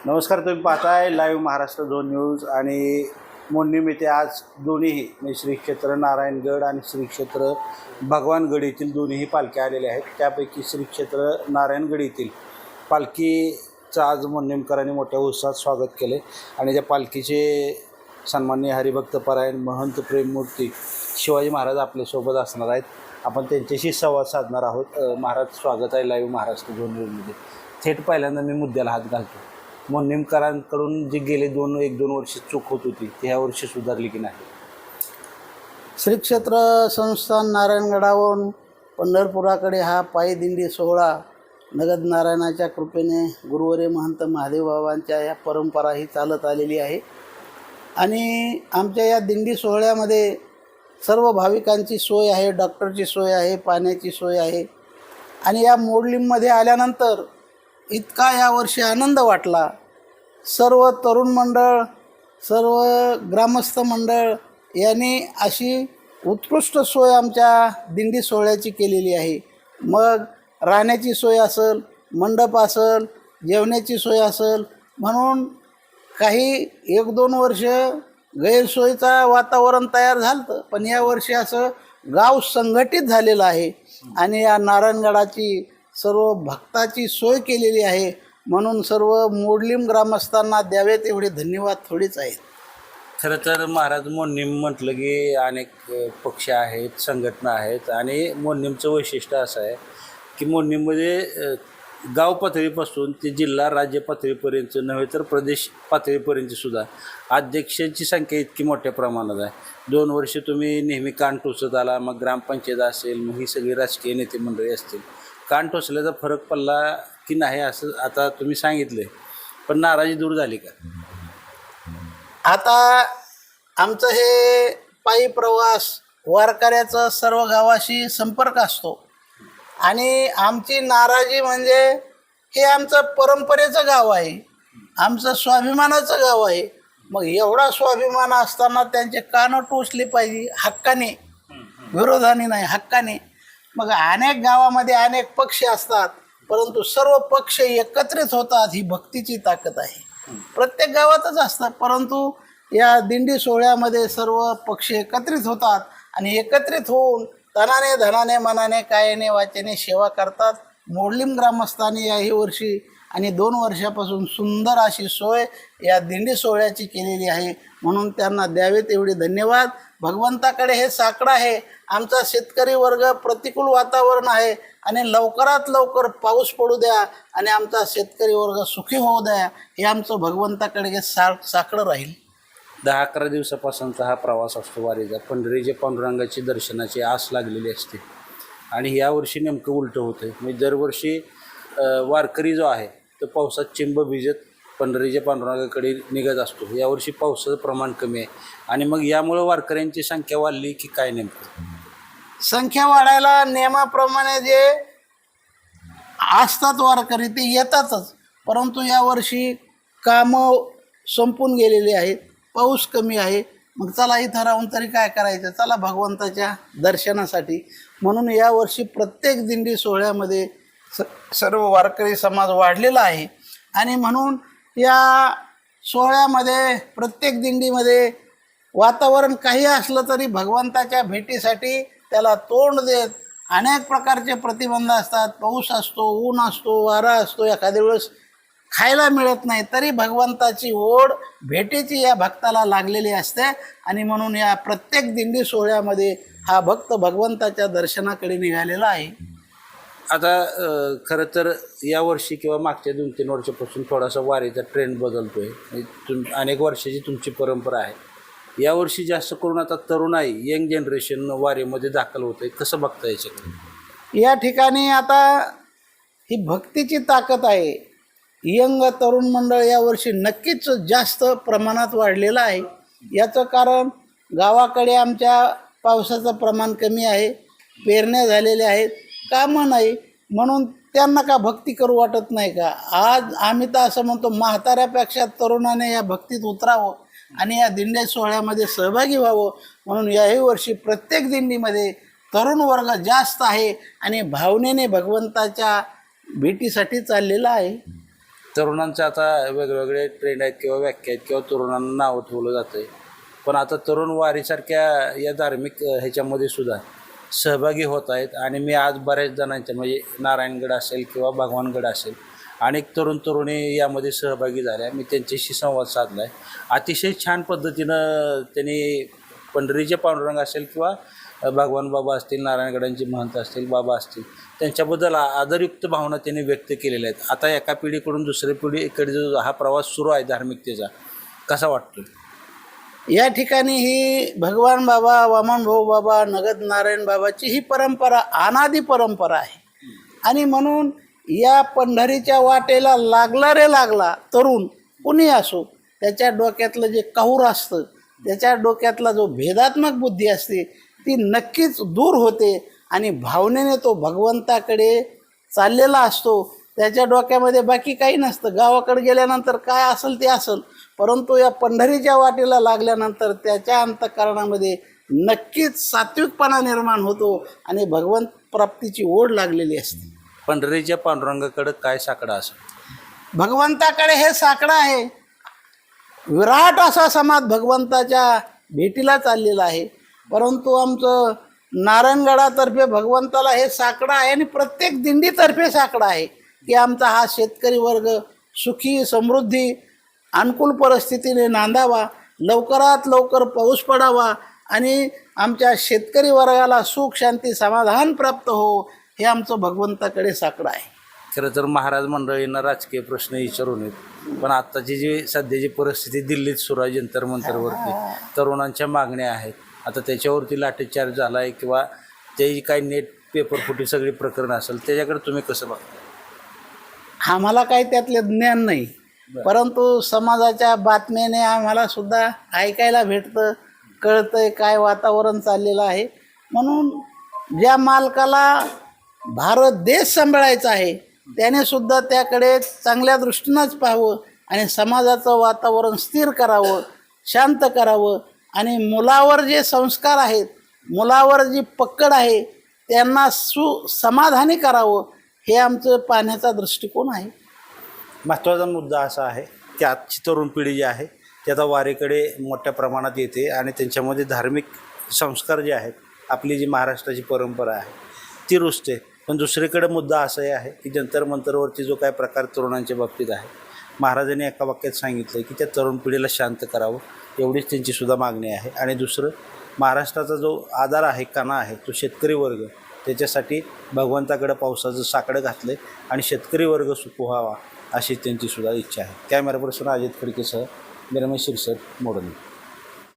नमस्कार, तुम्ही पाहताय लाईव्ह महाराष्ट्र 2 न्यूज आणि मोडणीम येथे आज दोन्हीही म्हणजे श्री क्षेत्र नारायणगड आणि श्री क्षेत्र भगवानगड येथील दोन्हीही पालख्या आलेल्या आहेत. त्यापैकी श्री क्षेत्र नारायणगड येथील पालखीचं आज मोडणीमकरांनी मोठ्या उत्साहात स्वागत केले आणि त्या पालखीचे सन्माननीय हरिभक्तपरायण महंत प्रेममूर्ती शिवाजी महाराज आपल्यासोबत असणार आहेत. आपण त्यांच्याशी संवाद साधणार आहोत. महाराज, स्वागत आहे लाईव्ह महाराष्ट्र 2 न्यूजमध्ये. थेट पहिल्यांदा मी मुद्द्याला हात घालतो. मोडणीमकरांकडून जी गेले 1-2 वर्ष चूक होत होती ती ह्या वर्षी सुधारली की नाही? श्री क्षेत्र संस्थान नारायणगडावरून पंढरपुराकडे हा पायी दिंडी सोहळा नगद नारायणाच्या कृपेने गुरुवर्य महंत महादेव बाबांच्या या परंपरा ही चालत आलेली आहे. आणि आमच्या या दिंडी सोहळ्यामध्ये सर्व भाविकांची सोय आहे, डॉक्टरची सोय आहे, पाण्याची सोय आहे. आणि या मोडलीममध्ये आल्यानंतर इतका यावर्षी आनंद वाटला. सर्व तरुण मंडळ, सर्व ग्रामस्थ मंडळ यांनी अशी उत्कृष्ट सोय आमच्या दिंडी सोहळ्याची केलेली आहे. मग राहण्याची सोय असेल, मंडप असेल, जेवण्याची सोय असेल. म्हणून काही 1-2 वर्ष गैरसोयीचं वातावरण तयार झालं, पण यावर्षी असं गाव संघटित झालेलं आहे आणि या नारायणगडाची सर्व भक्ताची सोय केलेली आहे. म्हणून सर्व मोडलीम ग्रामस्थांना द्यावेत एवढे धन्यवाद थोडीच आहेत. खरं तर महाराज, मोडणीम म्हटलं की अनेक पक्ष आहेत, संघटना आहेत आणि मोडणीमचं वैशिष्ट्य असं आहे की मोडणीममध्ये गाव पातळीपासून ते जिल्हा राज्य पातळीपर्यंत नव्हे तर प्रदेश पातळीपर्यंतसुद्धा अध्यक्षांची संख्या इतकी मोठ्या प्रमाणात आहे. 2 वर्ष तुम्ही नेहमी कान टोचत आला, मग ग्रामपंचायत असेल, मग ही सगळी राजकीय नेते मंडळी असतील. कान टोचल्याचा फरक पडला की नाही असं आता तुम्ही सांगितलं, पण नाराजी दूर झाली का? आता आमचं हे पायी प्रवास वारकऱ्याचा सर्व गावाशी संपर्क असतो आणि आमची नाराजी म्हणजे हे आमचं परंपरेचं गाव आहे, आमचं स्वाभिमानाचं गाव आहे. मग एवढा स्वाभिमान असताना त्यांचे कान टोचले पाहिजे हक्काने, विरोधाने नाही, हक्काने. मग अनेक गावामध्ये अनेक पक्ष असतात, परंतु सर्व पक्ष एकत्रित होतात. ही भक्तीची ताकद आहे. प्रत्येक गावातच असतात, परंतु या दिंडी सोहळ्यामध्ये सर्व पक्ष एकत्रित होतात आणि एकत्रित होऊन तनाने धनाने मनाने कायाने वाचेने सेवा करतात. मोडलीम ग्रामस्थांनी याही वर्षी आणि 2 वर्षापासून सुंदर अशी सोय या दिंडी सोहळ्याची केलेली आहे. म्हणून त्यांना द्यावेत एवढे धन्यवाद. भगवंताकडे हे साकडं आहे. आमचा शेतकरी वर्ग प्रतिकूल वातावरण आहे आणि लवकरात लवकर पाऊस पडू द्या आणि आमचा शेतकरी वर्ग सुखी होऊ द्या, हे आमचं भगवंताकडे हे साकडं राहील. 10-11 दिवसापासूनचा हा प्रवास असतो वारीचा. पंढरीच्या पांडुरंगाची दर्शनाची आस लागलेली असते आणि यावर्षी नेमकं उलटं होतं. म्हणजे दरवर्षी वारकरी जो आहे तो पावसात चिंब भिजत पंढरीच्या पांडुरंगाकडे निघत असतो. यावर्षी पावसाचं प्रमाण कमी आहे आणि मग यामुळं वारकऱ्यांची संख्या वाढली की काय? नेमकं संख्या वाढायला नियमाप्रमाणे जे असतात वारकरी ते येतातच, परंतु यावर्षी कामं संपून गेलेली आहेत, पाऊस कमी आहे. मग चला इथं राहून तरी काय करायचं, चला भगवंताच्या दर्शनासाठी. म्हणून यावर्षी प्रत्येक दिंडी सोहळ्यामध्ये सर्व वारकरी समाज वाढलेला आहे आणि म्हणून या सोहळ्यामध्ये प्रत्येक दिंडीमध्ये वातावरण काही असलं तरी भगवंताच्या भेटीसाठी त्याला तोंड देत अनेक प्रकारचे प्रतिबंध असतात. पाऊस असतो, ऊन असतो, वारा असतो, एखाद्या वेळेस खायला मिळत नाही, तरी भगवंताची ओढ भेटीची या भक्ताला लागलेली असते आणि म्हणून या प्रत्येक दिंडी सोहळ्यामध्ये हा भक्त भगवंताच्या दर्शनाकडे निघालेला आहे. आता खरं तर यावर्षी किंवा मागच्या 2-3 वर्षापासून थोडासा वारीचा ट्रेंड बदलतो आहे. अनेक वर्षाची तुमची परंपरा आहे. यावर्षी जास्त करून आता तरुणाई, यंग जनरेशन वारीमध्ये दाखल होतं आहे. कसं बघता याच्याकडे? या ठिकाणी आता ही भक्तीची ताकद आहे. यंग तरुण मंडळ यावर्षी नक्कीच जास्त प्रमाणात वाढलेलं आहे. याचं कारण गावाकडे आमच्या पावसाचं प्रमाण कमी आहे, पेरण्या झालेल्या आहेत, कामं नाही, म्हणून त्यांना का भक्ती करू वाटत नाही का? आज आम्ही तर असं म्हणतो, म्हाताऱ्यापेक्षा तरुणाने या भक्तीत उतरावं आणि या दिंडी सोहळ्यामध्ये सहभागी व्हावं. म्हणून याही वर्षी प्रत्येक दिंडीमध्ये तरुण वर्ग जास्त आहे आणि भावनेने भगवंताच्या भेटीसाठी चाललेला आहे. तरुणांचे आता वेगवेगळे ट्रेंड आहेत किंवा व्याख्या आहेत किंवा तरुणांना नावं ठेवलं जातं आहे. पण आता तरुण वारीसारख्या या धार्मिक ह्याच्यामध्ये सुद्धा सहभागी होत आहेत. आणि मी आज बऱ्याच जणांच्या म्हणजे नारायणगड असेल किंवा भगवानगड असेल अनेक तरुण तरुणी यामध्ये सहभागी झाल्या. मी त्यांच्याशी संवाद साधला आहे. अतिशय छान पद्धतीनं त्यांनी पंढरीचे पांडुरंग असेल किंवा भगवान बाबा असतील, नारायणगडांचे महंत असतील, बाबा असतील, त्यांच्याबद्दल आदरयुक्त भावना त्यांनी व्यक्त केलेल्या आहेत. आता एका पिढीकडून दुसऱ्या पिढीकडे जो हा प्रवास सुरू आहे धार्मिकतेचा, कसा वाटतो? या ठिकाणी ही भगवान बाबा, वामन भाऊ बाबा, नगद नारायण बाबाची ही परंपरा अनादी परंपरा आहे. आणि म्हणून या पंढरीच्या वाटेला लागला तरुण कुणी असो, त्याच्या डोक्यातलं जे काहूर असतं, त्याच्या डोक्यातला जो भेदात्मक बुद्धी असते ती नक्कीच दूर होते आणि भावनेने तो भगवंताकडे चाललेला असतो. त्याच्या डोक्यामध्ये बाकी काही नसतं. गावाकडे गेल्यानंतर काय असेल ते असेल, परंतु या पंढरीच्या वाटेला लागल्यानंतर त्याच्या अंतःकरणामध्ये नक्कीच सात्विकपणा निर्माण होतो आणि भगवंत प्राप्तीची ओढ लागलेली असते. पंढरीच्या पांडुरंगाकडे काय साकडा असेल? भगवंताकडे हे साकडं आहे. विराट असा समाज भगवंताच्या भेटीला चाललेला आहे. परंतु आमचं नारायणगडातर्फे भगवंताला हे साकडं आहे आणि प्रत्येक दिंडीतर्फे साकडं आहे की आमचा हा शेतकरी वर्ग सुखी समृद्धी अनुकूल परिस्थितीने नांदावा, लवकरात लवकर पाऊस पडावा आणि आमच्या शेतकरी वर्गाला सुख शांती समाधान प्राप्त हो, हे आमचं भगवंताकडे साकडं आहे. खरं तर महाराज मंडळींना राजकीय प्रश्न विचारून येत, पण आत्ताची जी सध्याची परिस्थिती दिल्लीत सुरू आहे जंतर मंतरवरती, तरुणांच्या मागण्या आहेत. आता त्याच्यावरती लाठीचार्ज झाला आहे किंवा ते काही नेट पेपरफुटी सगळी प्रकरण असेल, त्याच्याकडे तुम्ही कसं बघता? आम्हाला काही त्यातले ज्ञान नाही, परंतु समाजाच्या बातम्याने आम्हाला सुद्धा ऐकायला भेटतं, कळतंय काय वातावरण चाललेलं आहे. म्हणून ज्या मालकाला भारत देश सांभाळायचा आहे त्याने सुद्धा त्याकडे चांगल्या दृष्टीनंच पाहावं आणि समाजाचं वातावरण स्थिर करावं, शांत करावं आणि मुलावर जे संस्कार आहेत, मुलावर जी पकड आहे त्यांना समाधानी करावं, हे आमचं पाहण्याचा दृष्टिकोन आहे. महत्त्वाचा मुद्दा असा आहे की आजची तरुण पिढी जी आहे ती आता वारीकडे मोठ्या प्रमाणात येते आणि त्यांच्यामध्ये धार्मिक संस्कार जे आहेत, आपली जी महाराष्ट्राची परंपरा आहे ती रुजते. पण दुसरीकडे मुद्दा असाही आहे की जंतर मंतरवरती जो काय प्रकार तरुणांच्या बाबतीत आहे, महाराजांनी एका वाक्यात सांगितलं की त्या तरुण पिढीला शांत करावं, एवढीच त्यांचीसुद्धा मागणी आहे. आणि दुसरं, महाराष्ट्राचा जो आधार आहे, कणा आहे, तो शेतकरी वर्ग, त्याच्यासाठी भगवंताकडे पावसाचं साकडं घातलं आणि शेतकरी वर्ग सुख व्हावा अशी त्यांचीसुद्धा इच्छा आहे. कॅमेरा पर्सन अजित खडकेसह मी रमेश शिरसट, मोडणी.